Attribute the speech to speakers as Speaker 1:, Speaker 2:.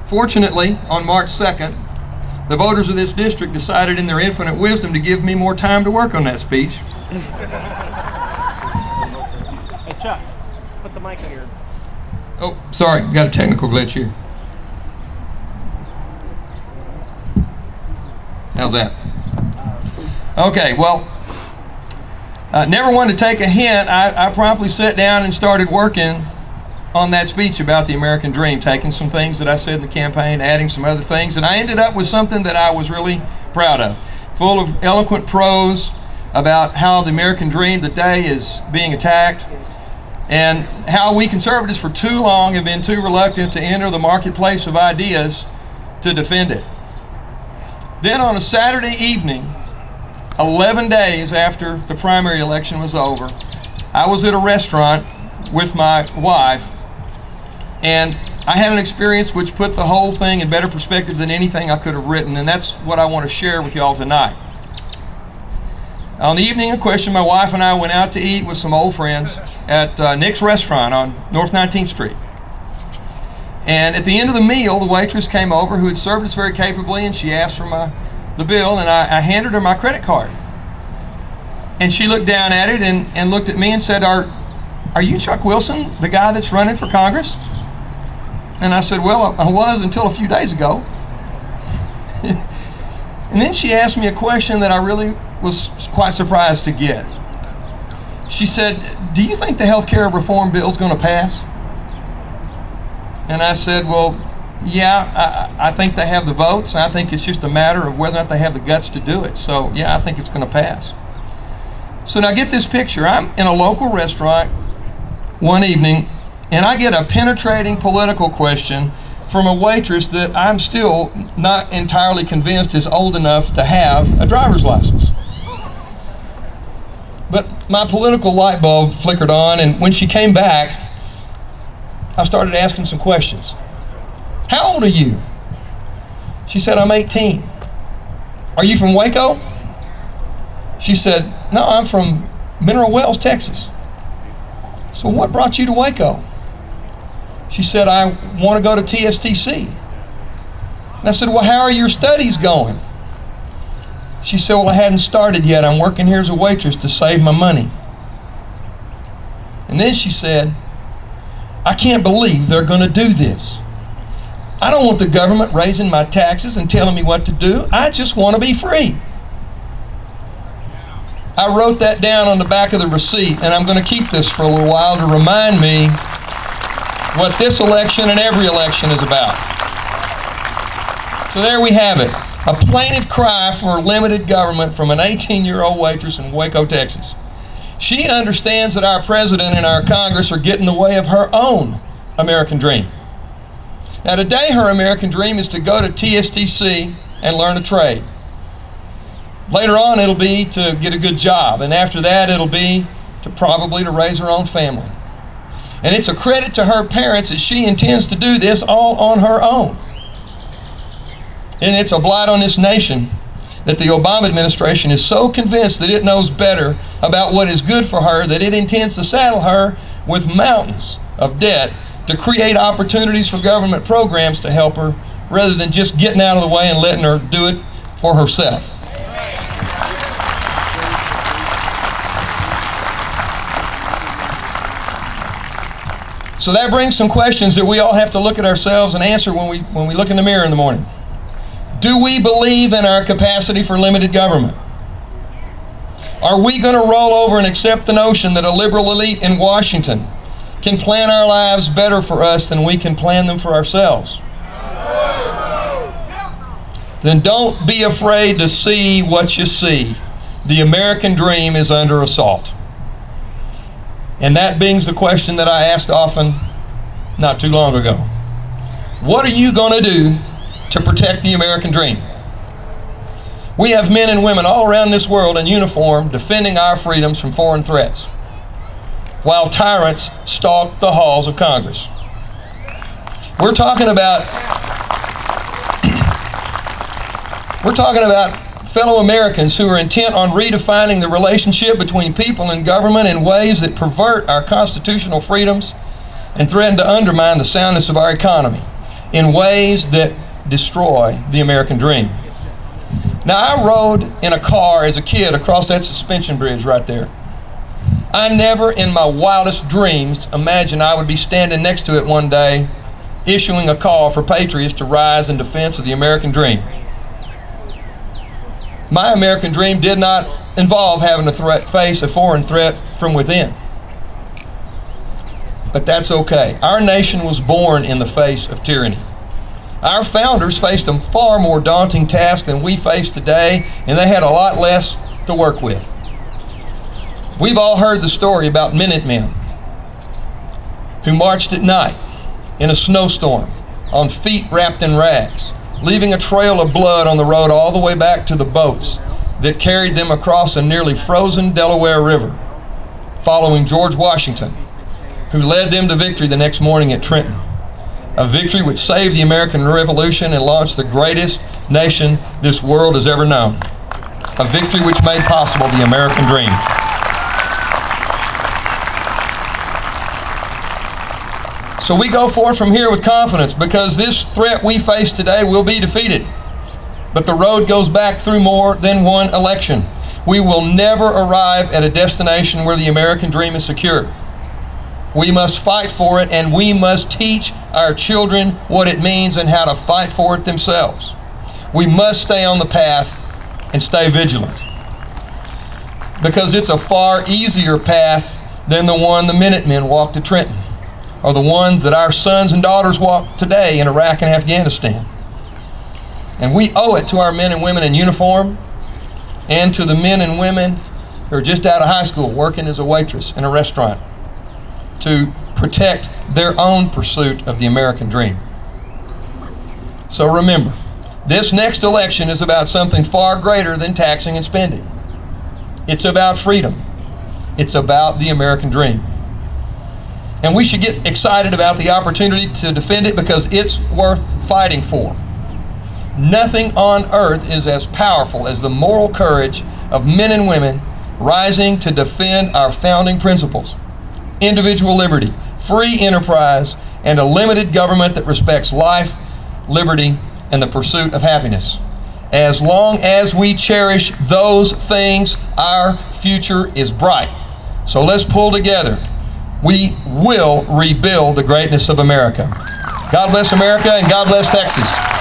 Speaker 1: Fortunately, on March 2nd, the voters of this district decided in their infinite wisdom to give me more time to work on that speech.
Speaker 2: Hey Chuck, put the mic on your...
Speaker 1: Oh, sorry, got a technical glitch here. How's that? Okay, well, never wanted to take a hint. I promptly sat down and started working on that speech about the American dream, taking some things that I said in the campaign, adding some other things, and I ended up with something that I was really proud of, full of eloquent prose about how the American dream today is being attacked, and how we conservatives for too long have been too reluctant to enter the marketplace of ideas to defend it. Then on a Saturday evening, 11 days after the primary election was over, I was at a restaurant with my wife, and I had an experience which put the whole thing in better perspective than anything I could have written, and that's what I want to share with y'all tonight. On the evening in question, my wife and I went out to eat with some old friends at Nick's Restaurant on North 19th Street. And at the end of the meal, the waitress came over who had served us very capably, and she asked for the bill, and I handed her my credit card. And she looked down at it and looked at me and said, Are you Chuck Wilson, the guy that's running for Congress? And I said, well, I was until a few days ago. And then she asked me a question that I really was quite surprised to get. She said, do you think the health care reform bill is going to pass? And I said, well, yeah, I think they have the votes. I think it's just a matter of whether or not they have the guts to do it. So, yeah, I think it's going to pass. So now get this picture. I'm in a local restaurant one evening, and I get a penetrating political question from a waitress that I'm still not entirely convinced is old enough to have a driver's license. But my political light bulb flickered on, and when she came back, I started asking some questions. How old are you? She said, I'm 18. Are you from Waco? She said, no, I'm from Mineral Wells, Texas. So what brought you to Waco? She said, I want to go to TSTC. And I said, well, how are your studies going? She said, well, I hadn't started yet. I'm working here as a waitress to save my money. And then she said, I can't believe they're going to do this. I don't want the government raising my taxes and telling me what to do. I just want to be free. I wrote that down on the back of the receipt, and I'm going to keep this for a little while to remind me what this election and every election is about. So there we have it, a plaintive cry for limited government from an 18-year-old waitress in Waco, Texas. She understands that our president and our Congress are getting in the way of her own American dream. Now today her American dream is to go to TSTC and learn a trade. Later on it'll be to get a good job, and after that it'll be probably to raise her own family. And it's a credit to her parents that she intends to do this all on her own. And it's a blight on this nation that the Obama administration is so convinced that it knows better about what is good for her that it intends to saddle her with mountains of debt to create opportunities for government programs to help her, rather than just getting out of the way and letting her do it for herself. So that brings some questions that we all have to look at ourselves and answer when we look in the mirror in the morning. Do we believe in our capacity for limited government? Are we going to roll over and accept the notion that a liberal elite in Washington can plan our lives better for us than we can plan them for ourselves? Then don't be afraid to see what you see. The American dream is under assault. And that brings the question that I asked often not too long ago. What are you going to do to protect the American dream? We have men and women all around this world in uniform defending our freedoms from foreign threats, while tyrants stalk the halls of Congress. We're talking about fellow Americans who are intent on redefining the relationship between people and government in ways that pervert our constitutional freedoms and threaten to undermine the soundness of our economy. in ways that destroy the American dream. Now, I rode in a car as a kid across that suspension bridge right there. I never in my wildest dreams imagined I would be standing next to it one day, issuing a call for patriots to rise in defense of the American dream. My American dream did not involve having to face a foreign threat from within. But that's okay. Our nation was born in the face of tyranny. Our founders faced a far more daunting task than we face today, and they had a lot less to work with. We've all heard the story about Minutemen who marched at night in a snowstorm on feet wrapped in rags, leaving a trail of blood on the road all the way back to the boats that carried them across a nearly frozen Delaware River, following George Washington, who led them to victory the next morning at Trenton. A victory which saved the American Revolution and launched the greatest nation this world has ever known. A victory which made possible the American dream. So we go forth from here with confidence, because this threat we face today will be defeated. But the road goes back through more than one election. We will never arrive at a destination where the American dream is secure. We must fight for it, and we must teach our children what it means and how to fight for it themselves. We must stay on the path and stay vigilant, because it's a far easier path than the one the Minutemen walked to Trenton, or the ones that our sons and daughters walk today in Iraq and Afghanistan. And we owe it to our men and women in uniform, and to the men and women who are just out of high school working as a waitress in a restaurant, to protect their own pursuit of the American dream. So remember, this next election is about something far greater than taxing and spending. It's about freedom. It's about the American dream. And we should get excited about the opportunity to defend it, because it's worth fighting for. Nothing on earth is as powerful as the moral courage of men and women rising to defend our founding principles: individual liberty, free enterprise, and a limited government that respects life, liberty, and the pursuit of happiness. As long as we cherish those things, our future is bright. So let's pull together. We will rebuild the greatness of America. God bless America, and God bless Texas.